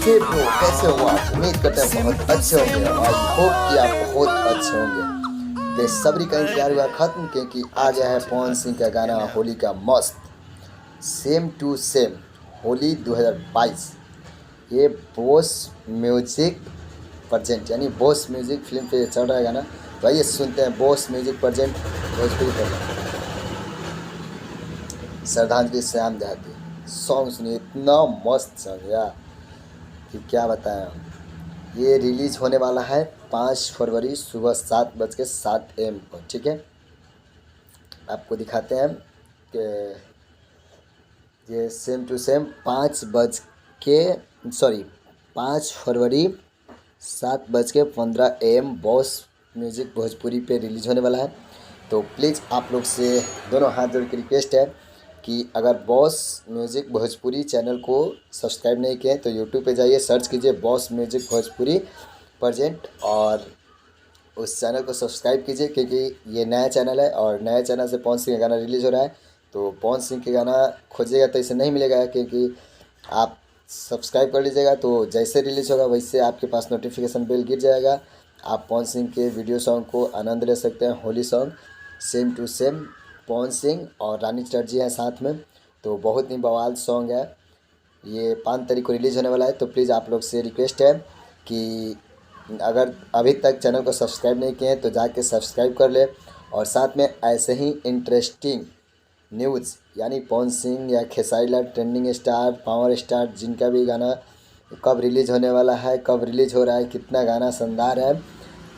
हे bro, कैसे हो आप? उम्मीद करते हैं बहुत अच्छे होंगे। आई होप कि आप बहुत अच्छे होंगे। बेसब्री का इंतजार हुआ खत्म, क्योंकि आ गया है पवन सिंह का गाना होली का मस्त सेम टू सेम होली 2022। ये बॉस म्यूजिक प्रेजेंट यानी बॉस म्यूजिक फिल्म पे चल रहा है गाना। तो आइए सुनते हैं बॉस म्यूजिक प्रेजेंट भोजपुरी पर श्रद्धांजलि श्याम देहाती। सॉन्ग सुनिए, इतना मस्त सॉन्ग यार कि क्या बताएं हम। ये रिलीज होने वाला है 5 फरवरी सुबह 7:07 AM को। ठीक है, आपको दिखाते हैं कि ये सेम टू सेम 5 फरवरी 7:15 AM बॉस म्यूज़िक भोजपुरी पे रिलीज़ होने वाला है। तो प्लीज़ आप लोग से दोनों हाथ जोड़ के रिक्वेस्ट है कि अगर बॉस म्यूज़िक भोजपुरी चैनल को सब्सक्राइब नहीं किए तो यूट्यूब पे जाइए, सर्च कीजिए बॉस म्यूज़िक भोजपुरी प्रेजेंट और उस चैनल को सब्सक्राइब कीजिए, क्योंकि ये नया चैनल है और नया चैनल से पवन सिंह का गाना रिलीज़ हो रहा है। तो पवन सिंह के गाना खोजिएगा तो इसे नहीं मिलेगा, क्योंकि आप सब्सक्राइब कर लीजिएगा तो जैसे रिलीज़ होगा वैसे आपके पास नोटिफिकेशन बेल गिर जाएगा। आप पवन सिंह के वीडियो सॉन्ग को आनंद ले सकते हैं। Holi song same to same Pawan Singh और रानी चटर्जी हैं साथ में, तो बहुत ही बवाल सॉन्ग है। ये 5 तारीख को रिलीज़ होने वाला है। तो प्लीज़ आप लोग से रिक्वेस्ट है कि अगर अभी तक चैनल को सब्सक्राइब नहीं किए हैं तो जाके सब्सक्राइब कर ले, और साथ में ऐसे ही इंटरेस्टिंग न्यूज़ यानी पवन सिंह या Khesari Lal trending star, power star, जिनका भी गाना कब रिलीज़ होने वाला है, कब रिलीज़ हो रहा है, कितना गाना शानदार है,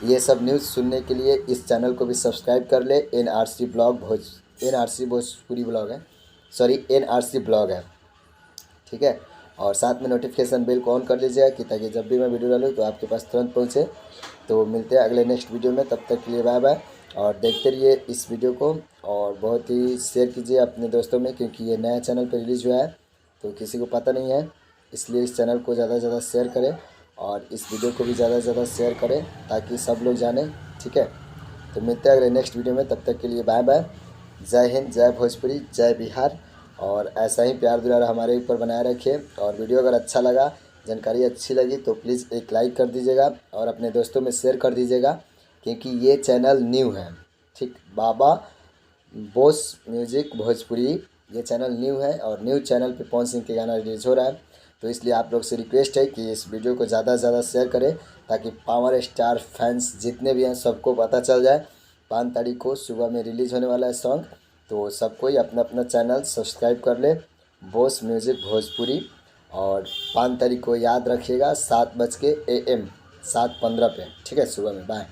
ये सब न्यूज़ सुनने के लिए इस चैनल को भी सब्सक्राइब कर ले। एनआरसी भोजपुरी ब्लॉग है, सॉरी एनआरसी ब्लॉग है। ठीक है, और साथ में नोटिफिकेशन बेल को ऑन कर लीजिएगा कि ताकि जब भी मैं वीडियो डालूँ तो आपके पास तुरंत पहुँचे। तो मिलते हैं अगले नेक्स्ट वीडियो में, तब तक के लिए बाय बाय। और देखते रहिए इस वीडियो को और बहुत ही शेयर कीजिए अपने दोस्तों में, क्योंकि ये नया चैनल पर रिलीज़ हुआ है तो किसी को पता नहीं है, इसलिए इस चैनल को ज़्यादा से ज़्यादा शेयर करें और इस वीडियो को भी ज़्यादा से ज़्यादा शेयर करें ताकि सब लोग जानें। ठीक है, तो मिलते हैं अगले नेक्स्ट वीडियो में, तब तक के लिए बाय बाय। जय हिंद, जय भोजपुरी, जय बिहार। और ऐसा ही प्यार दुलार हमारे ऊपर बनाए रखिए। और वीडियो अगर अच्छा लगा, जानकारी अच्छी लगी तो प्लीज़ एक लाइक कर दीजिएगा और अपने दोस्तों में शेयर कर दीजिएगा, क्योंकि ये चैनल न्यू है। ठीक, बाबा बॉस म्यूज़िक भोजपुरी ये चैनल न्यू है और न्यू चैनल पे पवन सिंह के गाना रिलीज़ हो रहा है। तो इसलिए आप लोग से रिक्वेस्ट है कि इस वीडियो को ज़्यादा से ज़्यादा शेयर करें ताकि पावर स्टार फैंस जितने भी हैं सबको पता चल जाए 5 तारीख को सुबह में रिलीज़ होने वाला है सॉन्ग। तो सब कोई अपना अपना चैनल सब्सक्राइब कर ले बॉस म्यूज़िक भोजपुरी। और 5 तारीख को याद रखिएगा 7:00 AM 7:15 पे। ठीक है, सुबह में। बाय।